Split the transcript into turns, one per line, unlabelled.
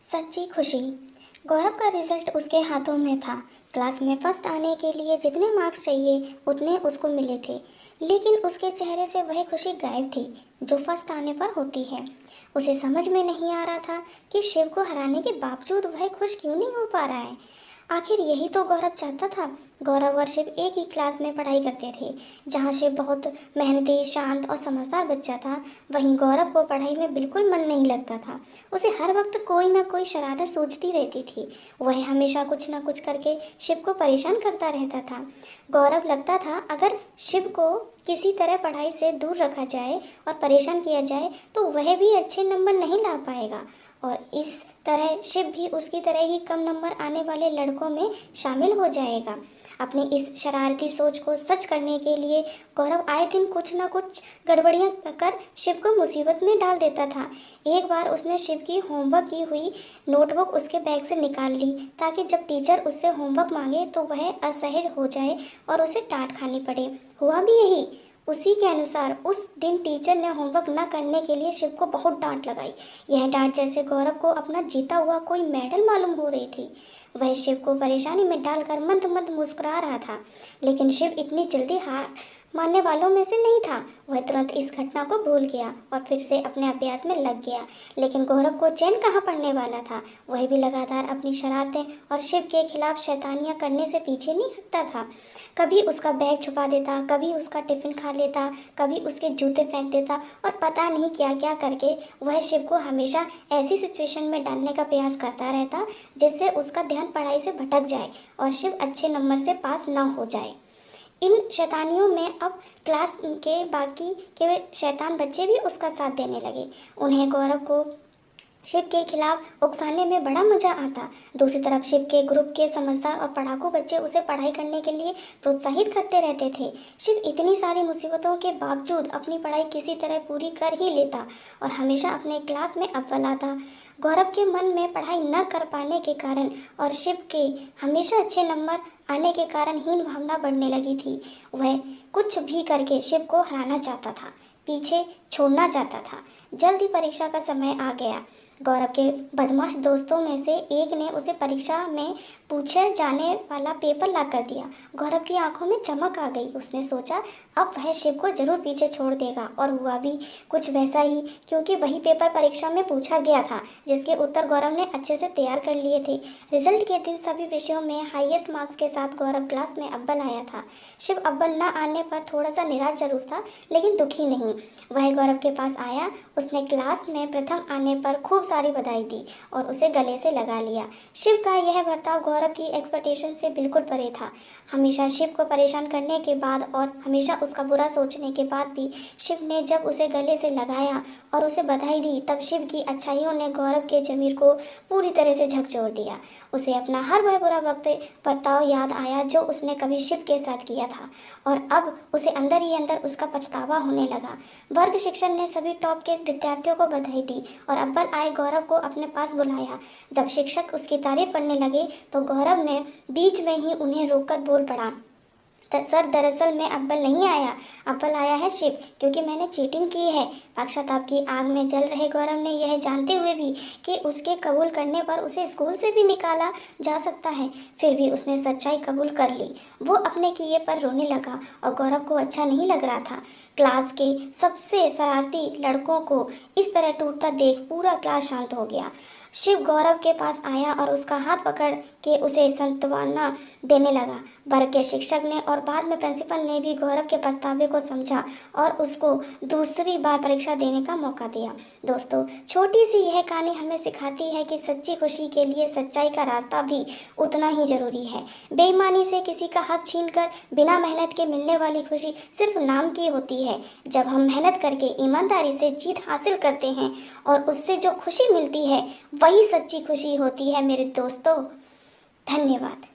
सच्ची खुशी। गौरव का रिजल्ट उसके हाथों में था। क्लास में फर्स्ट आने के लिए जितने मार्क्स चाहिए उतने उसको मिले थे, लेकिन उसके चेहरे से वह खुशी गायब थी जो फर्स्ट आने पर होती है। उसे समझ में नहीं आ रहा था कि शिव को हराने के बावजूद वह खुश क्यों नहीं हो पा रहा है। आखिर यही तो गौरव चाहता था। गौरव और शिव एक ही क्लास में पढ़ाई करते थे। जहाँ शिव बहुत मेहनती, शांत और समझदार बच्चा था, वहीं गौरव को पढ़ाई में बिल्कुल मन नहीं लगता था। उसे हर वक्त कोई ना कोई शरारत सूझती रहती थी। वह हमेशा कुछ ना कुछ करके शिव को परेशान करता रहता था। गौरव लगता था अगर शिव को किसी तरह पढ़ाई से दूर रखा जाए और परेशान किया जाए तो वह भी अच्छे नंबर नहीं ला पाएगा, और इस तरह शिव भी उसकी तरह ही कम नंबर आने वाले लड़कों में शामिल हो जाएगा। अपनी इस शरारती सोच को सच करने के लिए गौरव आए दिन कुछ न कुछ गड़बड़ियां कर शिव को मुसीबत में डाल देता था। एक बार उसने शिव की होमवर्क की हुई नोटबुक उसके बैग से निकाल ली, ताकि जब टीचर उससे होमवर्क मांगे तो वह असहज हो जाए और उसे डांट खानी पड़े। हुआ भी यही। उसी के अनुसार उस दिन टीचर ने होमवर्क न करने के लिए शिव को बहुत डांट लगाई। यह डांट जैसे गौरव को अपना जीता हुआ कोई मेडल मालूम हो रही थी। वह शिव को परेशानी में डालकर मंद मंद मुस्कुरा रहा था, लेकिन शिव इतनी जल्दी हार मानने वालों में से नहीं था। वह तुरंत इस घटना को भूल गया और फिर से अपने अभ्यास में लग गया। लेकिन गौरव को चैन कहाँ पड़ने वाला था। वह भी लगातार अपनी शरारतें और शिव के खिलाफ शैतानियां करने से पीछे नहीं हटता था। कभी उसका बैग छुपा देता, कभी उसका टिफिन खा लेता, कभी उसके जूते फेंक देता, और पता नहीं क्या क्या करके वह शिव को हमेशा ऐसी सिचुएशन में डालने का प्रयास करता रहता जिससे उसका ध्यान पढ़ाई से भटक जाए और शिव अच्छे नंबर से पास ना हो जाए। इन शैतानियों में अब क्लास के बाकी के शैतान बच्चे भी उसका साथ देने लगे। उन्हें गौरव को शिव के खिलाफ उकसाने में बड़ा मजा आता। दूसरी तरफ शिव के ग्रुप के समझदार और पढ़ाकू बच्चे उसे पढ़ाई करने के लिए प्रोत्साहित करते रहते थे। शिव इतनी सारी मुसीबतों के बावजूद अपनी पढ़ाई किसी तरह पूरी कर ही लेता और हमेशा अपने क्लास में अव्वल आता। गौरव के मन में पढ़ाई न कर पाने के कारण और शिव के हमेशा अच्छे नंबर आने के कारण हीन भावना बढ़ने लगी थी। वह कुछ भी करके शिव को हराना चाहता था, पीछे छोड़ना चाहता था। जल्द ही परीक्षा का समय आ गया। गौरव के बदमाश दोस्तों में से एक ने उसे परीक्षा में पूछे जाने वाला पेपर ला कर दिया। गौरव की आंखों में चमक आ गई। उसने सोचा अब वह शिव को जरूर पीछे छोड़ देगा, और हुआ भी कुछ वैसा ही, क्योंकि वही पेपर परीक्षा में पूछा गया था जिसके उत्तर गौरव ने अच्छे से तैयार कर लिए थे। रिजल्ट के दिन सभी विषयों में हाईएस्ट मार्क्स के साथ गौरव क्लास में अव्वल आया था। शिव अव्वल न आने पर थोड़ा सा निराश जरूर था, लेकिन दुखी नहीं। वह गौरव के पास आया। उसने क्लास में प्रथम आने पर खूब सारी बधाई दी और उसे गले से लगा लिया। शिव का यह बर्ताव गौरव की एक्सपेक्टेशन से बिल्कुल परे था। हमेशा शिव को परेशान करने के बाद और हमेशा उसका बुरा सोचने के बाद भी शिव ने जब उसे गले से लगाया और उसे बधाई दी, तब शिव की अच्छाइयों ने गौरव के ज़मीर को पूरी तरह से झकझोर दिया। उसे अपना हर वह बुरा वक्त बर्ताव याद आया जो उसने कभी शिव के साथ किया था, और अब उसे अंदर ही अंदर उसका पछतावा होने लगा। वर्ग शिक्षक ने सभी टॉप के विद्यार्थियों को बधाई दी और अव्वल आए गौरव को अपने पास बुलाया। जब शिक्षक उसकी तारीफ करने लगे तो गौरव ने बीच में ही उन्हें रोककर बोल पड़ा, सर दरअसल मैं अव्वल नहीं आया, अव्वल आया है शिव, क्योंकि मैंने चीटिंग की है। पश्चाताप की आग में जल रहे गौरव ने यह जानते हुए भी कि उसके कबूल करने पर उसे स्कूल से भी निकाला जा सकता है, फिर भी उसने सच्चाई कबूल कर ली। वो अपने किए पर रोने लगा और गौरव को अच्छा नहीं लग रहा था। क्लास के सबसे शरारती लड़कों को इस तरह टूटता देख पूरा क्लास शांत हो गया। शिव गौरव के पास आया और उसका हाथ पकड़ के उसे सांत्वना देने लगा। वर्ग के शिक्षक ने और बाद में प्रिंसिपल ने भी गौरव के पछतावे को समझा और उसको दूसरी बार परीक्षा देने का मौका दिया। दोस्तों, छोटी सी यह कहानी हमें सिखाती है कि सच्ची खुशी के लिए सच्चाई का रास्ता भी उतना ही जरूरी है। बेईमानी से किसी का हक छीनकर बिना मेहनत के मिलने वाली खुशी सिर्फ नाम की होती है। जब हम मेहनत करके ईमानदारी से जीत हासिल करते हैं और उससे जो खुशी मिलती है वही सच्ची खुशी होती है मेरे दोस्तों। धन्यवाद।